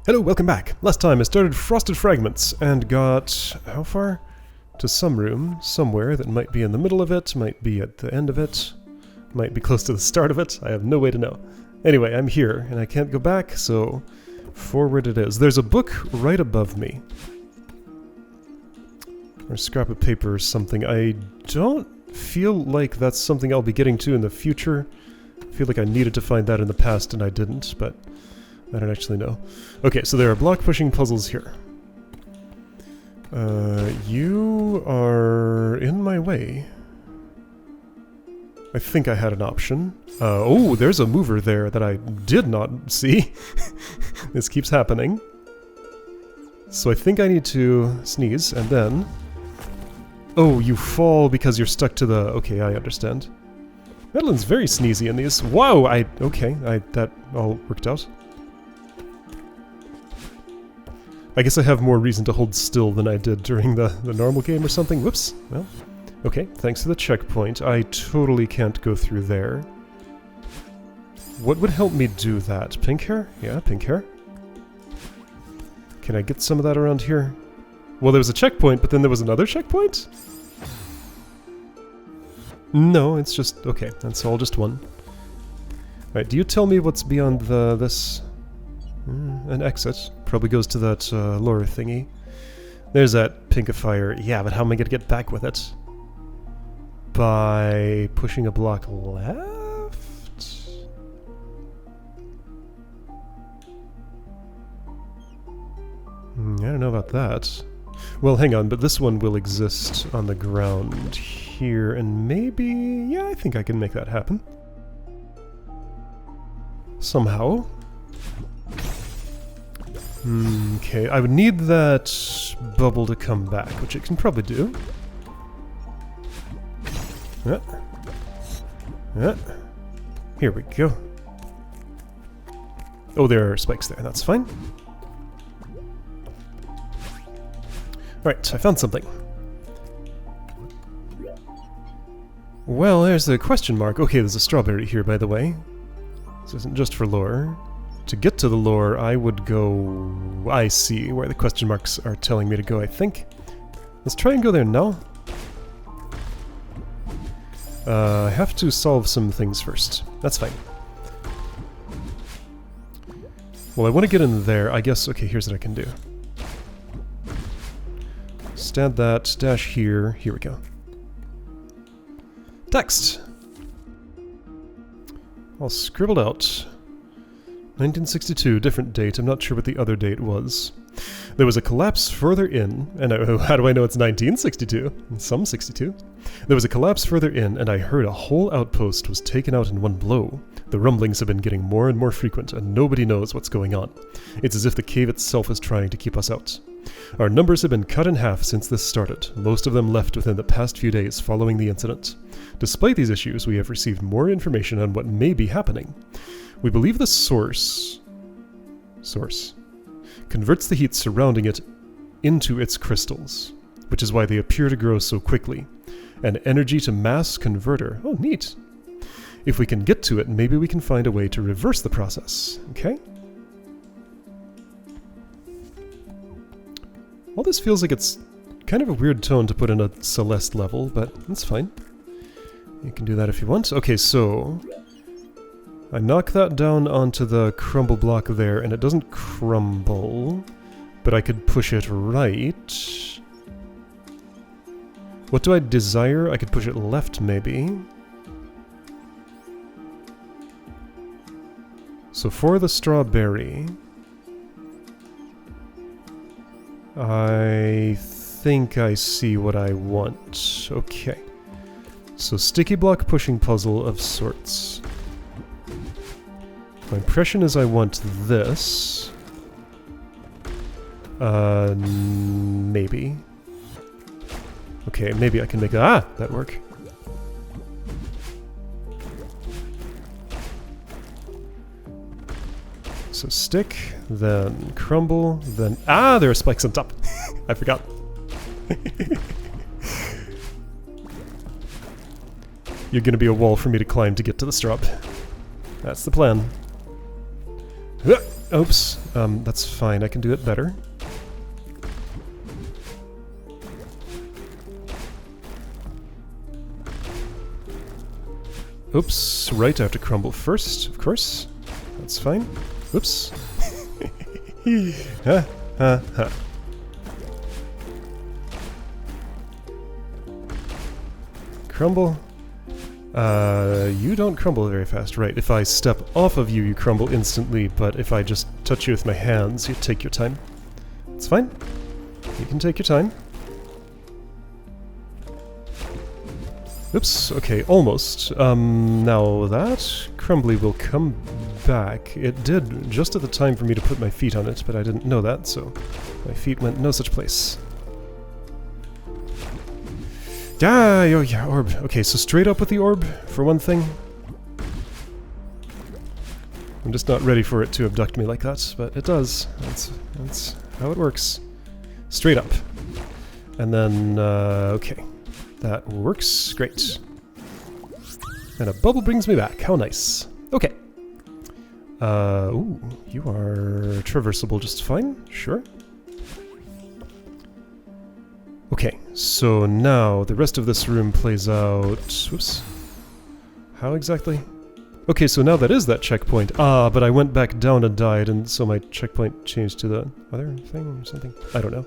Hello, welcome back. Last time I started Frosted Fragments and got... how far? To some room, somewhere that might be in the middle of it, might be at the end of it, might be close to the start of it. I have no way to know. Anyway, I'm here, and I can't go back, so forward it is. There's a book right above me. Or a scrap of paper or something. I don't feel like that's something I'll be getting to in the future. I feel like I needed to find that in the past and I didn't, but I don't actually know. Okay, so there are block pushing puzzles here. You are in my way. I think I had an option. Oh, there's a mover there that I did not see. This keeps happening. So I think I need to sneeze, and then... oh, you fall because you're stuck to the... okay, I understand. Madeline's very sneezy in these. Whoa! Okay, that all worked out. I guess I have more reason to hold still than I did during the normal game or something. Whoops. Well, okay, thanks to the checkpoint. I totally can't go through there. What would help me do that? Pink hair? Yeah, pink hair. Can I get some of that around here? Well, there was a checkpoint, but then there was another checkpoint? No, it's just... okay, that's all just one. Alright, do you tell me what's beyond this... an exit. Probably goes to that lure thingy. There's that pinkifier. Yeah, but how am I going to get back with it? By pushing a block left? I don't know about that. Well, hang on, but this one will exist on the ground here, and maybe... yeah, I think I can make that happen. Somehow. Okay, I would need that bubble to come back, which it can probably do. Yeah. Yeah. Here we go. Oh, there are spikes there, that's fine. Alright, I found something. Well, there's the question mark. Okay, there's a strawberry here, by the way. This isn't just for lore. To get to the lore, I would go... I see where the question marks are telling me to go, I think. Let's try and go there now. I have to solve some things first. That's fine. Well, I want to get in there. I guess... okay, here's what I can do. Stand that, dash here. Here we go. Text! All scribbled out. 1962, different date. I'm not sure what the other date was. There was a collapse further in, and how do I know it's 1962? Some 62. There was a collapse further in, and I heard a whole outpost was taken out in one blow. The rumblings have been getting more and more frequent, and nobody knows what's going on. It's as if the cave itself is trying to keep us out. Our numbers have been cut in half since this started. Most of them left within the past few days following the incident. Despite these issues, we have received more information on what may be happening. We believe the source converts the heat surrounding it into its crystals, which is why they appear to grow so quickly. An energy to mass converter. Oh, neat. If we can get to it, maybe we can find a way to reverse the process. Okay? All this feels like it's kind of a weird tone to put in a Celeste level, but that's fine. You can do that if you want. Okay, so... I knock that down onto the crumble block there, and it doesn't crumble, but I could push it right. What do I desire? I could push it left, maybe. So for the strawberry, I think I see what I want. Okay. So sticky block pushing puzzle of sorts. My impression is I want this. Maybe. Okay, maybe I can make that work. So stick, then crumble, then... there are spikes on top! I forgot. You're gonna be a wall for me to climb to get to the straw. That's the plan. Oops. That's fine. I can do it better. Oops. Right, I have to crumble first, of course. That's fine. Oops. Ha, ha, ha. Crumble. You don't crumble very fast, right? If I step off of you, you crumble instantly, but if I just touch you with my hands, you take your time. It's fine. You can take your time. Oops, okay, almost. Now that crumbly will come back. It did just at the time for me to put my feet on it, but I didn't know that, so my feet went no such place. Ah, oh yeah, orb. Okay, so straight up with the orb, for one thing. I'm just not ready for it to abduct me like that, but it does. That's how it works. Straight up. And then, okay. That works. Great. And a bubble brings me back. How nice. Okay. Ooh, you are traversable just fine. Sure. Okay, so now the rest of this room plays out... Whoops. How exactly? Okay, so now that is that checkpoint. Ah, but I went back down and died, and so my checkpoint changed to the other thing or something? I don't know.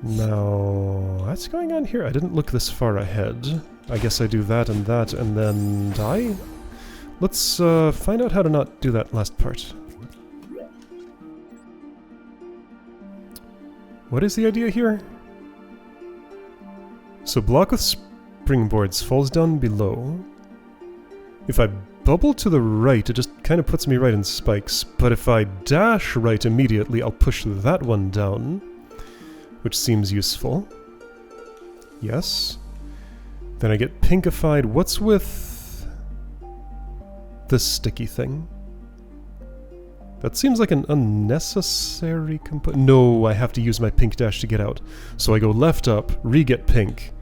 Now, what's going on here? I didn't look this far ahead. I guess I do that and then die? Let's find out how to not do that last part. What is the idea here? So block with springboards falls down below. If I bubble to the right, it just kind of puts me right in spikes. But if I dash right immediately, I'll push that one down, which seems useful. Yes. Then I get pinkified. What's with this sticky thing? That seems like an unnecessary component. No, I have to use my pink dash to get out. So I go left up, re-get pink.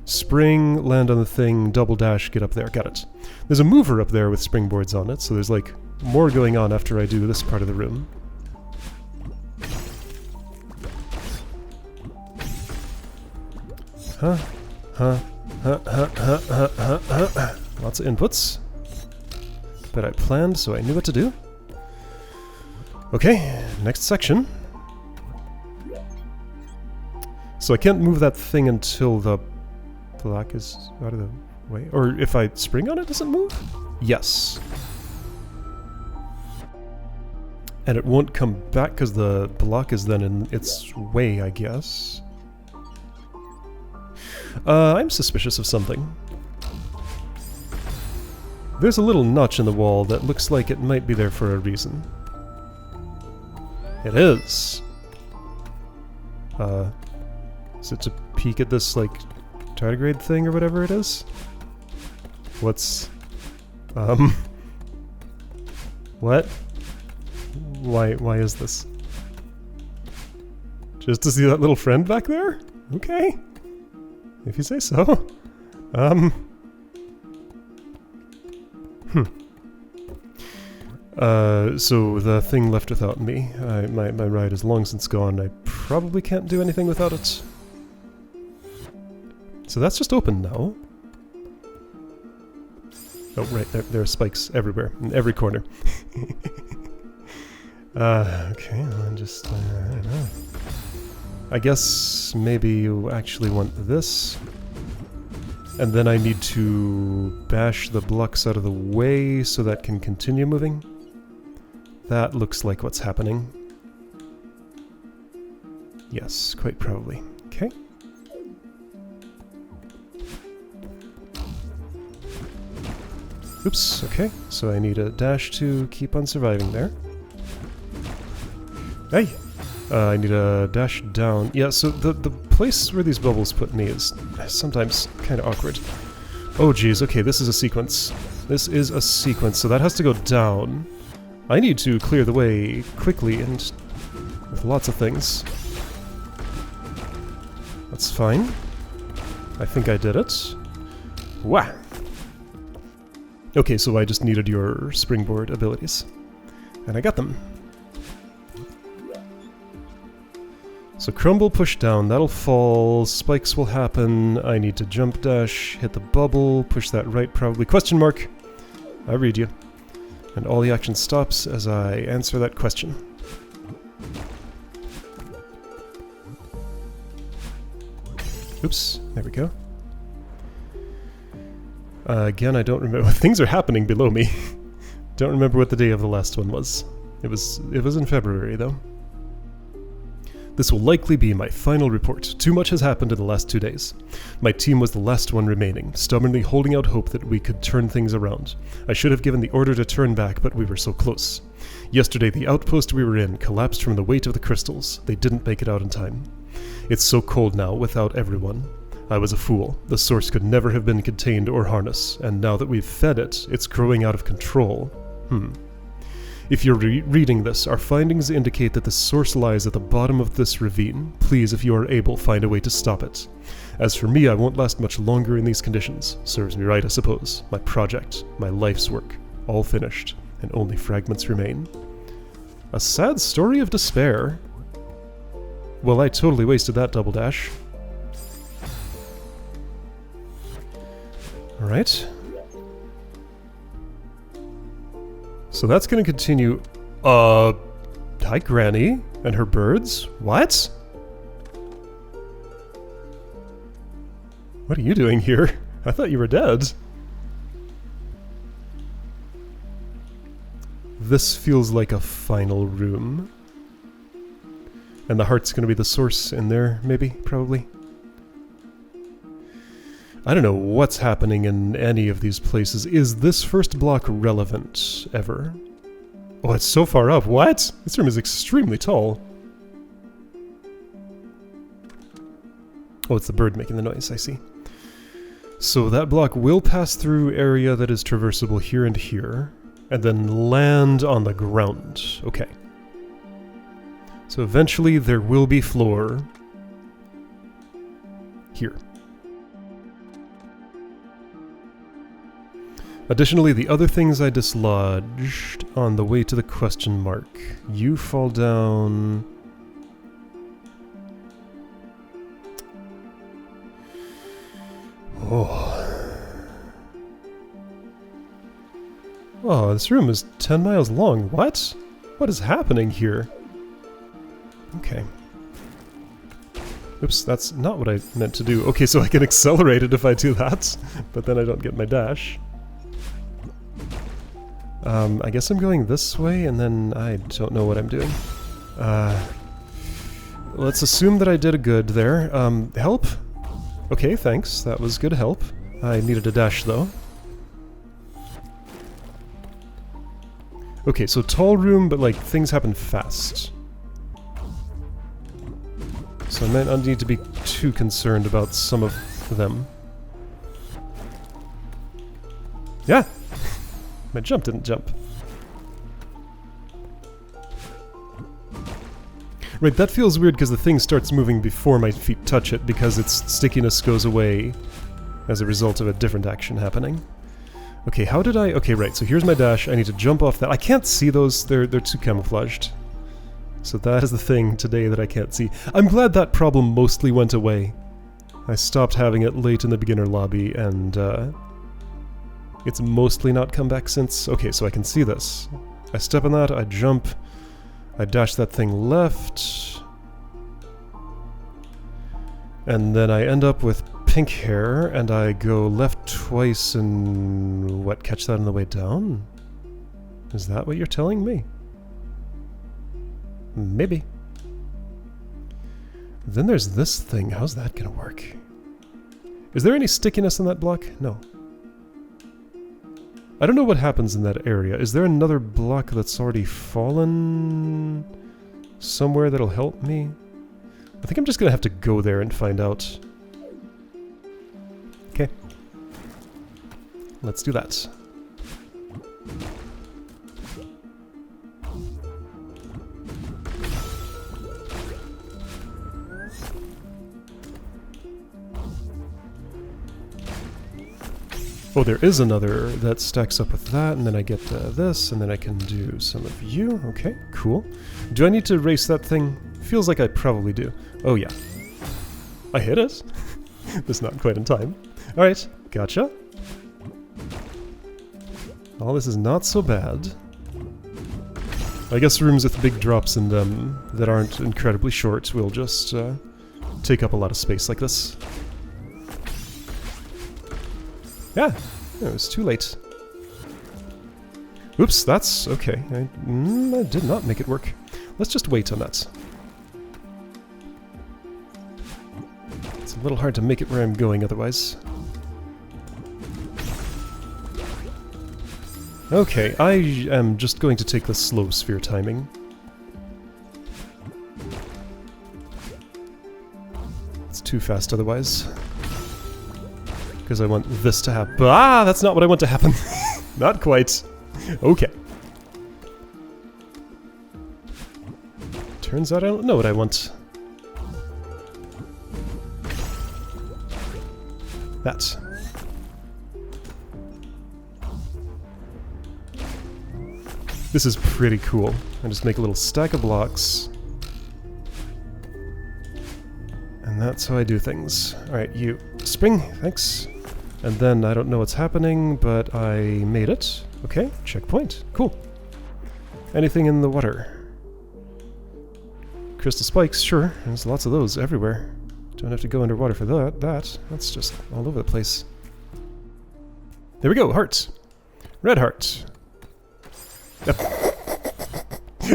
Spring, land on the thing, double dash, get up there. Got it. There's a mover up there with springboards on it, so there's like more going on after I do this part of the room. Lots of inputs. But I planned, so I knew what to do. Okay, next section. So I can't move that thing until the block is out of the way. Or if I spring on it, does it move? Yes. And it won't come back because the block is then in its way, I guess. I'm suspicious of something. There's a little notch in the wall that looks like it might be there for a reason. It is! Is it to peek at this, like, tardigrade thing or whatever it is? What's... What? Why is this? Just to see that little friend back there? Okay. If you say so. So the thing left without me. My ride is long since gone. I probably can't do anything without it. So that's just open now. Oh, right, there are spikes everywhere, in every corner. Okay, I'll just, I don't know. I guess maybe you actually want this. And then I need to bash the blocks out of the way so that can continue moving. That looks like what's happening. Yes, quite probably. Okay. Oops, okay. So I need a dash to keep on surviving there. Hey! I need a dash down. Yeah, so the place where these bubbles put me is sometimes kind of awkward. Oh geez, okay, this is a sequence. This is a sequence, so that has to go down. I need to clear the way quickly and with lots of things. That's fine. I think I did it. Wah! Okay, so I just needed your springboard abilities. And I got them. So crumble, push down, that'll fall, spikes will happen, I need to jump dash, hit the bubble, push that right probably, question mark, I read you. And all the action stops as I answer that question. Oops, there we go. Again, I don't remember, things are happening below me. Don't remember what the day of the last one was. It was in February though. This will likely be my final report. Too much has happened in the last 2 days. My team was the last one remaining, stubbornly holding out hope that we could turn things around. I should have given the order to turn back, but we were so close. Yesterday, the outpost we were in collapsed from the weight of the crystals. They didn't make it out in time. It's so cold now, without everyone. I was a fool. The source could never have been contained or harnessed, and now that we've fed it, it's growing out of control. If you're reading this, our findings indicate that the source lies at the bottom of this ravine. Please, if you are able, find a way to stop it. As for me, I won't last much longer in these conditions. Serves me right, I suppose. My project, my life's work, all finished, and only fragments remain. A sad story of despair. Well, I totally wasted that double dash. Alright. So that's going to continue. Hi, Granny and her birds. What? What are you doing here? I thought you were dead. This feels like a final room. And the heart's going to be the source in there, maybe, probably. I don't know what's happening in any of these places. Is this first block relevant ever? Oh, it's so far up. What? This room is extremely tall. Oh, it's the bird making the noise, I see. So that block will pass through area that is traversable here and here, and then land on the ground. Okay. So eventually there will be floor here. Additionally, the other things I dislodged on the way to the question mark. You fall down... Oh, this room is 10 miles long. What? What is happening here? Okay. Oops, that's not what I meant to do. Okay, so I can accelerate it if I do that, but then I don't get my dash. I guess I'm going this way, and then I don't know what I'm doing. Let's assume that I did a good there. Help? Okay, thanks. That was good help. I needed a dash, though. Okay, so tall room, but, like, things happen fast. So I might not need to be too concerned about some of them. Yeah! My jump didn't jump. Right, that feels weird because the thing starts moving before my feet touch it because its stickiness goes away as a result of a different action happening. Okay, how did I... Okay, right, so here's my dash. I need to jump off that. I can't see those. They're too camouflaged. So that is the thing today that I can't see. I'm glad that problem mostly went away. I stopped having it late in the beginner lobby, and it's mostly not come back since. Okay, so I can see this. I step on that, I jump, I dash that thing left, and then I end up with pink hair, and I go left twice and... what, catch that on the way down? Is that what you're telling me? Maybe. Then there's this thing. How's that gonna work? Is there any stickiness in that block? No. I don't know what happens in that area. Is there another block that's already fallen somewhere that'll help me? I think I'm just gonna have to go there and find out. Okay. Let's do that. Oh, there is another that stacks up with that, and then I get this, and then I can do some of you. Okay, cool. Do I need to race that thing? Feels like I probably do. Oh yeah. I hit it. Just not quite in time. Alright, gotcha. All this is not so bad. I guess rooms with big drops in them that aren't incredibly short will just take up a lot of space like this. Yeah, it was too late. Oops, that's okay. I did not make it work. Let's just wait on that. It's a little hard to make it where I'm going otherwise. Okay, I am just going to take the slow sphere timing. It's too fast otherwise. Because I want this to happen. Ah, that's not what I want to happen. Not quite. Okay. Turns out I don't know what I want. That. This is pretty cool. I just make a little stack of blocks. And that's how I do things. Alright, you spring, thanks. And then I don't know what's happening, but I made it. Okay, checkpoint. Cool. Anything in the water? Crystal spikes, sure. There's lots of those everywhere. Don't have to go underwater for that's just all over the place. There we go, hearts. Red heart.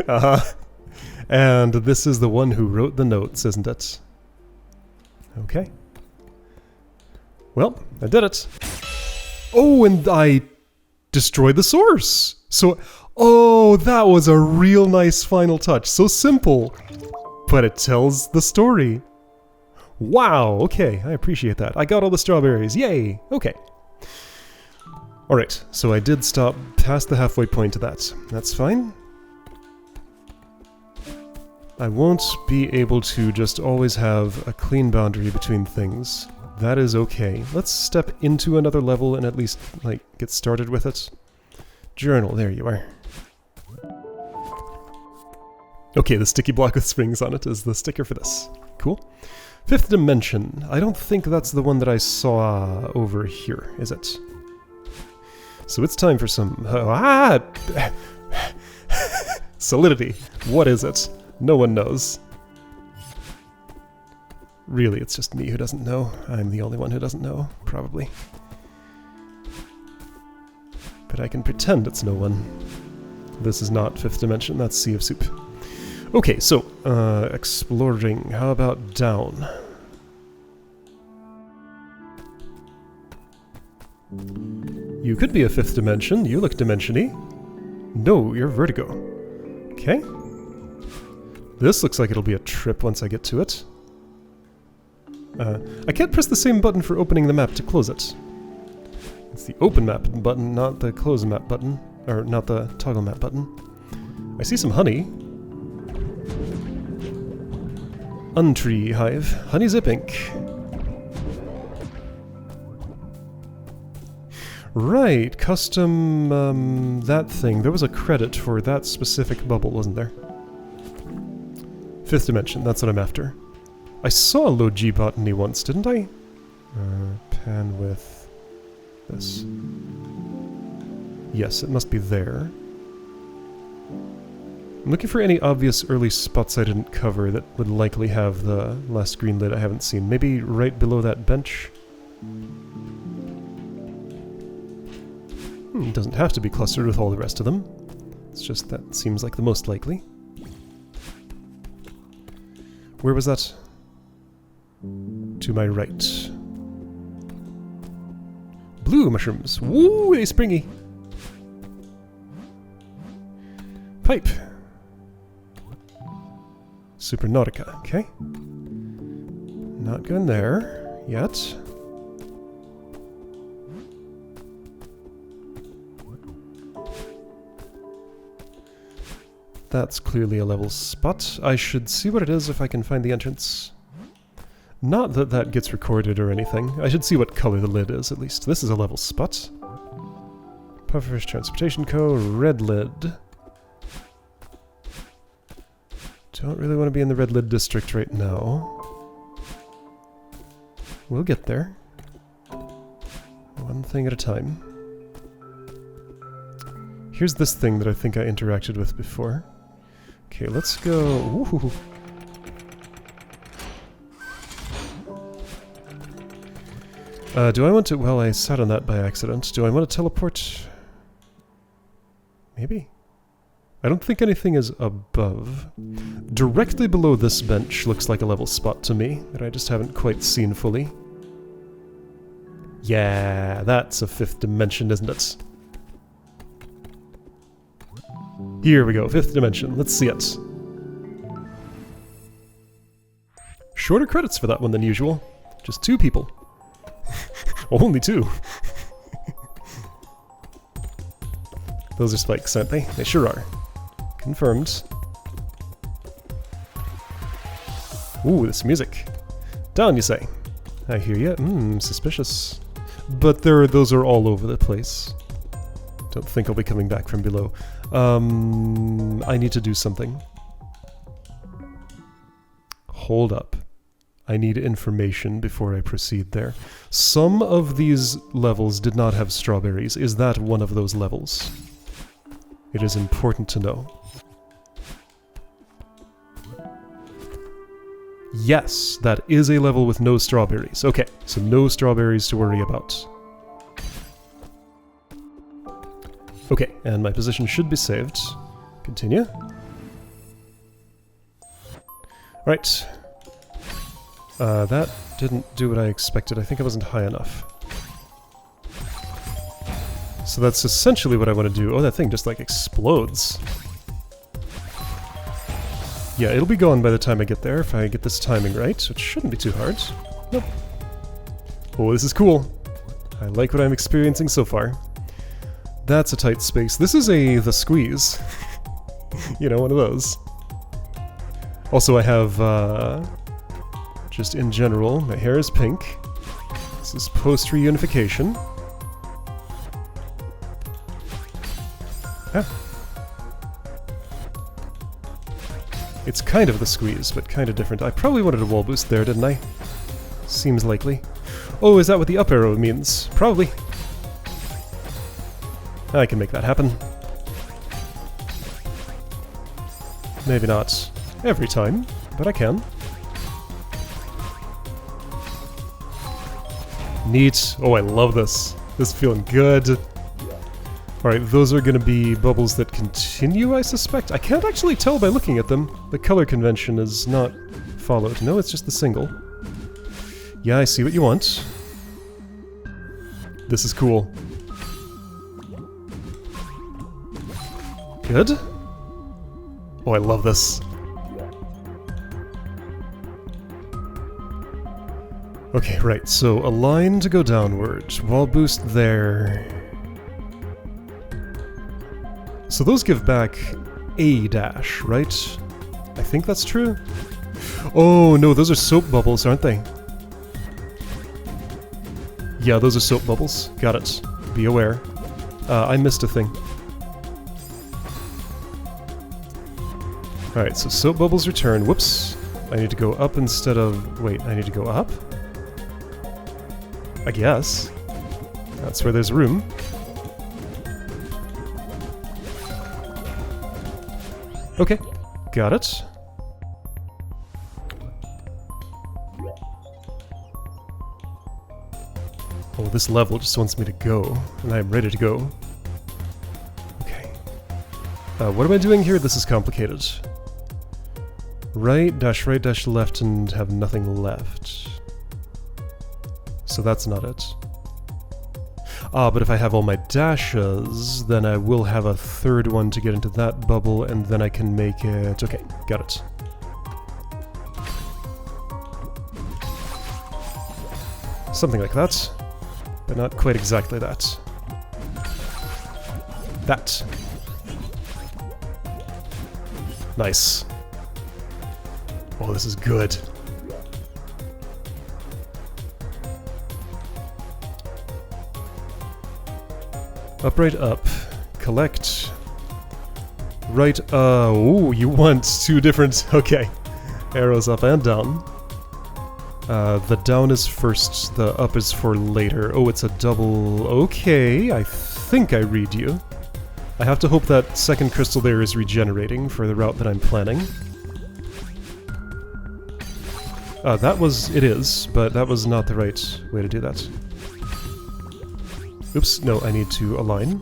Uh-huh. And this is the one who wrote the notes, isn't it? Okay. Well, I did it. Oh, and I destroyed the source! So, oh, that was a real nice final touch. So simple, but it tells the story. Wow, okay, I appreciate that. I got all the strawberries, yay! Okay. Alright, so I did stop past the halfway point to that. That's fine. I won't be able to just always have a clean boundary between things. That is okay. Let's step into another level and at least, like, get started with it. Journal, there you are. Okay, the sticky block with springs on it is the sticker for this. Cool. Fifth dimension. I don't think that's the one that I saw over here, is it? So it's time for some... solidity. What is it? No one knows. Really, it's just me who doesn't know. I'm the only one who doesn't know, probably. But I can pretend it's no one. This is not fifth dimension, that's Sea of Soup. Okay, so, exploring. How about down? You could be a fifth dimension. You look dimension-y. No, you're vertigo. Okay. This looks like it'll be a trip once I get to it. I can't press the same button for opening the map to close it. It's the open map button, not the close map button. Or not the toggle map button. I see some honey. Untree hive. Honey zip ink. Right, custom, that thing. There was a credit for that specific bubble, wasn't there? Fifth dimension, that's what I'm after. I saw low G botany once, didn't I? Pan with this. Yes, it must be there. I'm looking for any obvious early spots I didn't cover that would likely have the last green lid I haven't seen. Maybe right below that bench? It doesn't have to be clustered with all the rest of them. It's just that seems like the most likely. Where was that? To my right. Blue mushrooms. Woo, they springy. Pipe. Supernautica, okay. Not going there yet. That's clearly a level spot. I should see what it is if I can find the entrance. Not that that gets recorded or anything. I should see what color the lid is, at least. This is a level spot. Pufferfish Transportation Co. Red Lid. Don't really want to be in the Red Lid district right now. We'll get there. One thing at a time. Here's this thing that I think I interacted with before. Okay, let's go... Ooh. Do I want to... Well, I sat on that by accident. Do I want to teleport? Maybe? I don't think anything is above. Directly below this bench looks like a level spot to me, that I just haven't quite seen fully. Yeah, that's a 5th dimension, isn't it? Here we go, 5th dimension. Let's see it. Shorter credits for that one than usual. Just 2 people. Only 2. Those are spikes, aren't they? They sure are. Confirmed. Ooh, this music. Down, you say? I hear ya. Suspicious. But those are all over the place. Don't think I'll be coming back from below. I need to do something. Hold up. I need information before I proceed there. Some of these levels did not have strawberries. Is that one of those levels? It is important to know. Yes, that is a level with no strawberries. Okay, so no strawberries to worry about. Okay, and my position should be saved. Continue. Right. That didn't do what I expected. I think I wasn't high enough. So that's essentially what I want to do. Oh, that thing just like explodes. Yeah, it'll be gone by the time I get there, if I get this timing right, which shouldn't be too hard. Nope. Oh, this is cool. I like what I'm experiencing so far. That's a tight space. This is the squeeze. You know, one of those. Also, I have, just in general, my hair is pink. This is post-reunification. Ah. It's kind of the squeeze, but kind of different. I probably wanted a wall boost there, didn't I? Seems likely. Oh, is that what the up arrow means? Probably. I can make that happen. Maybe not every time, but I can. Neat. Oh, I love this. This is feeling good. Alright, those are going to be bubbles that continue, I suspect? I can't actually tell by looking at them. The color convention is not followed. No, it's just the single. Yeah, I see what you want. This is cool. Good. Oh, I love this. Okay, right, so a line to go downward. Wall boost there. So those give back a dash, right? I think that's true. Oh no, those are soap bubbles, aren't they? Yeah, those are soap bubbles. Got it. Be aware. I missed a thing. Alright, so soap bubbles return. Whoops. I need to go up instead of... Wait, I need to go up? I guess. That's where there's room. Okay, got it. Oh, this level just wants me to go, and I'm ready to go. Okay. What am I doing here? This is complicated. Right dash left, and have nothing left. So that's not it. Ah, but if I have all my dashes, then I will have a third one to get into that bubble, and then I can make it... Okay, got it. Something like that, but not quite exactly that. That. Nice. Oh, this is good. Up, right, up. Collect. Right, ooh, you want two different... Okay. Arrows up and down. The down is first, the up is for later. Oh, it's a double... Okay, I think I read you. I have to hope that second crystal there is regenerating for the route that I'm planning. That was... It is, but that was not the right way to do that. Oops, no, I need to align.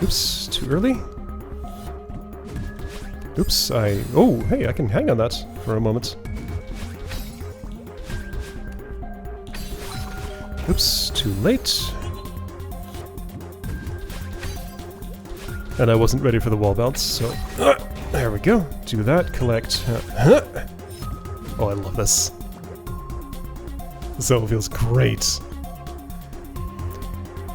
Oops, too early? Oops, oh, hey, I can hang on that for a moment. Oops, too late. And I wasn't ready for the wall bounce, so... there we go. Do that, collect. Oh, I love this. This level feels great.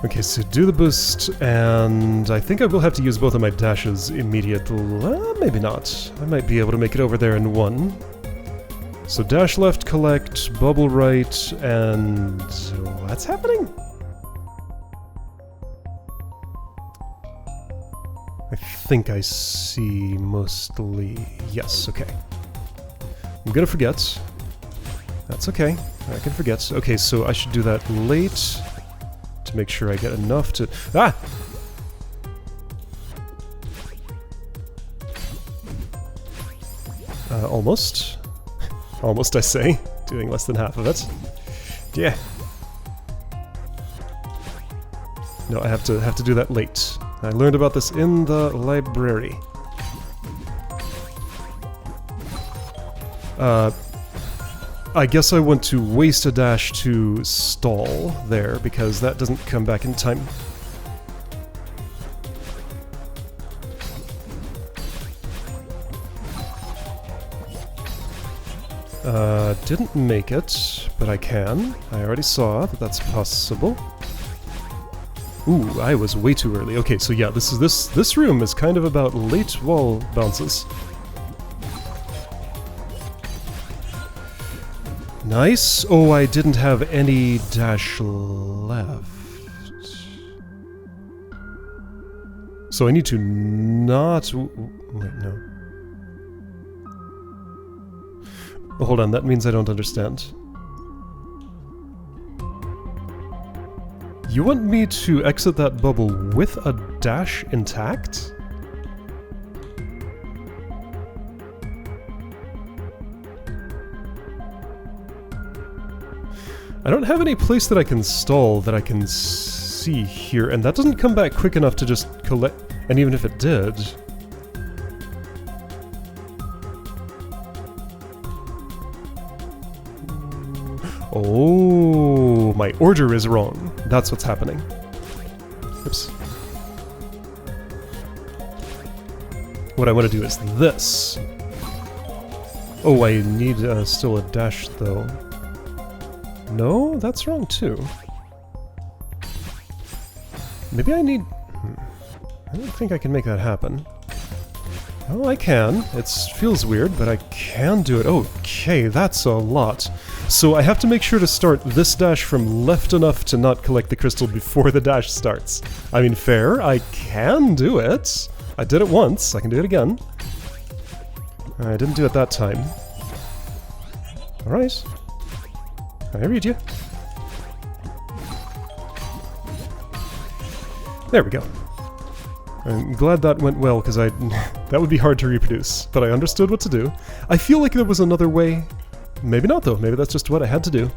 Okay, so do the boost, and I think I will have to use both of my dashes immediately. Maybe not. I might be able to make it over there in one. So dash left, collect, bubble right, and... what's happening? I think I see mostly... Yes, okay. I'm gonna forget. That's okay. I can forget. Okay, so I should do that late to make sure I get enough to... Ah! Almost. Almost, I say. Doing less than half of it. Yeah. No, I have to do that late. I learned about this in the library. I guess I want to waste a dash to stall there, because that doesn't come back in time. Didn't make it, but I can. I already saw that that's possible. Ooh, I was way too early. Okay, so yeah, this room is kind of about late wall bounces. Nice. Oh, I didn't have any dash left. So I need to not... Wait, no. Oh, hold on, that means I don't understand. You want me to exit that bubble with a dash intact? I don't have any place that I can stall that I can see here, and that doesn't come back quick enough to just collect... And even if it did... Oh, my order is wrong. That's what's happening. Oops. What I want to do is this. Oh, I need still a dash, though. No, that's wrong, too. Maybe I need... I don't think I can make that happen. Oh, I can. It feels weird, but I can do it. Okay, that's a lot. So I have to make sure to start this dash from left enough to not collect the crystal before the dash starts. I mean, fair. I can do it. I did it once. I can do it again. I didn't do it that time. Alright. I read you. There we go. I'm glad that went well, because that would be hard to reproduce, but I understood what to do. I feel like there was another way. Maybe not, though. Maybe that's just what I had to do.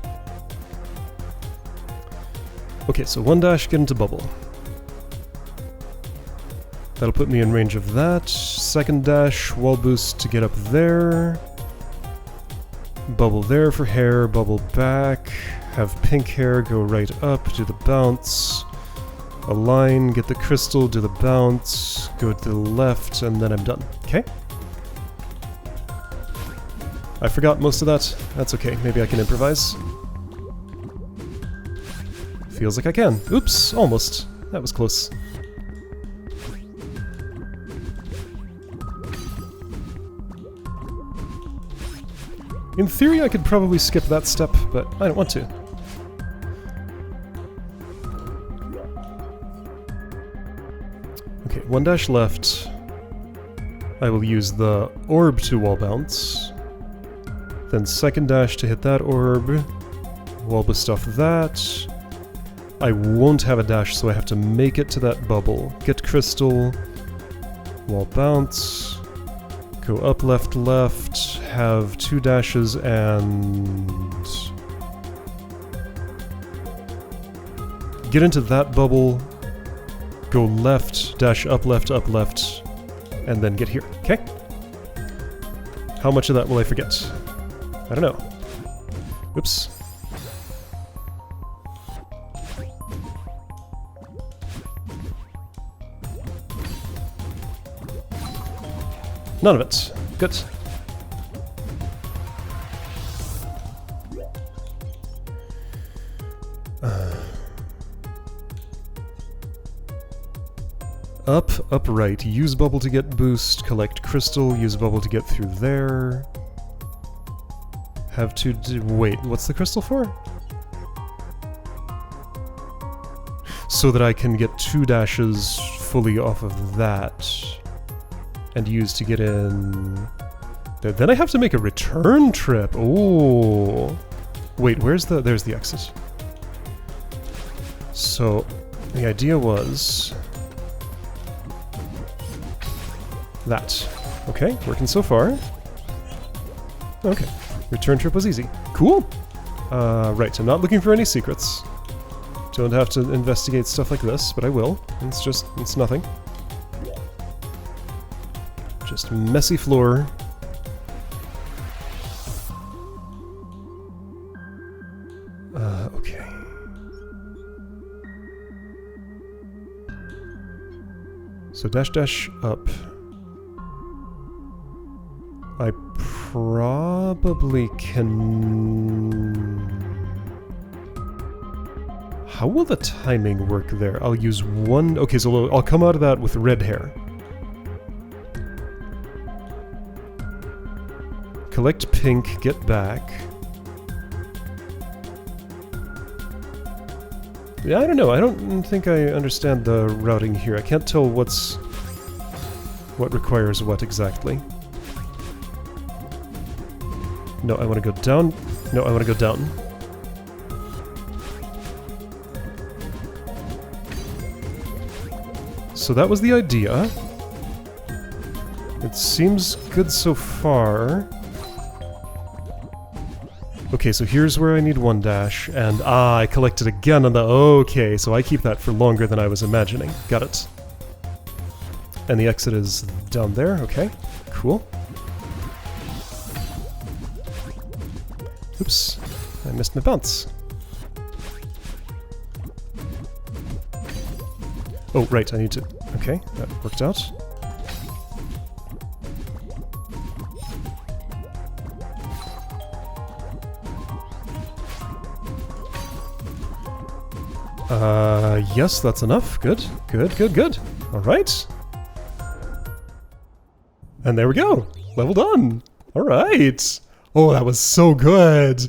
Okay, so one dash, get into bubble. That'll put me in range of that. Second dash, wall boost to get up there. Bubble there for hair, bubble back. Have pink hair, go right up, do the bounce. Align, get the crystal, do the bounce, go to the left, and then I'm done. Okay? I forgot most of that. That's okay. Maybe I can improvise. Feels like I can. Oops, almost. That was close. In theory, I could probably skip that step, but I don't want to. Okay, 1 dash left. I will use the orb to wall bounce. Then second dash to hit that orb. Wall boost off that. I won't have a dash, so I have to make it to that bubble. Get crystal. Wall bounce. Go up, left, left. Have 2 dashes and... get into that bubble. Go left, dash up, left, and then get here. Okay? How much of that will I forget? I don't know. Oops. None of it. Good. Up, right. Use bubble to get boost, collect crystal, use bubble to get through there. Have to do... wait, what's the crystal for? So that I can get 2 dashes fully off of that. And use to get in... there. Then I have to make a return trip. Oh. Wait, where's the... there's the exit. So, the idea was... that. Okay, working so far. Okay, return trip was easy. Cool! Right, I'm not looking for any secrets. Don't have to investigate stuff like this, but I will. It's just, it's nothing. Just messy floor. Okay. So dash dash up. I probably can... how will the timing work there? I'll use 1... okay, so I'll come out of that with red hair. Collect pink, get back. Yeah, I don't know. I don't think I understand the routing here. I can't tell what requires what exactly. No, I want to go down. No, I want to go down. So that was the idea. It seems good so far. Okay, so here's where I need 1 dash, and I collected again on the... okay, so I keep that for longer than I was imagining. Got it. And the exit is down there, okay. Cool. Oops, I missed my bounce. Oh, right, I need to... okay, that worked out. Yes, that's enough. Good, good, good, good. Alright. And there we go. Level done. Alright. Oh, that was so good.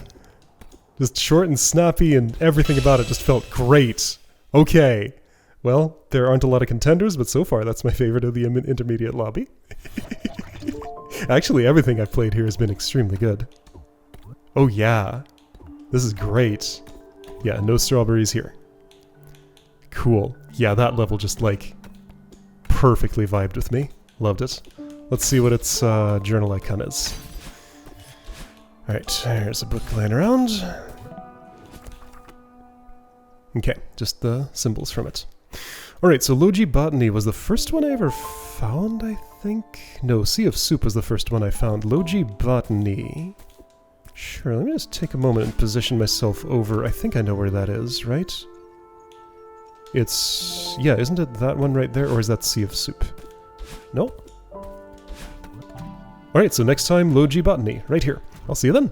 Just short and snappy, and everything about it just felt great. Okay. Well, there aren't a lot of contenders, but so far that's my favorite of the intermediate lobby. Actually, everything I've played here has been extremely good. Oh yeah. This is great. Yeah, no strawberries here. Cool. Yeah, that level just, like, perfectly vibed with me. Loved it. Let's see what its journal icon is. Alright, there's a book lying around. Okay, just the symbols from it. Alright, so Logi Botany was the first one I ever found, I think? No, Sea of Soup was the first one I found. Logi Botany. Sure, let me just take a moment and position myself over. I think I know where that is, right? It's... yeah, isn't it that one right there, or is that Sea of Soup? No? Alright, so next time, Logi Botany, right here. I'll see you then.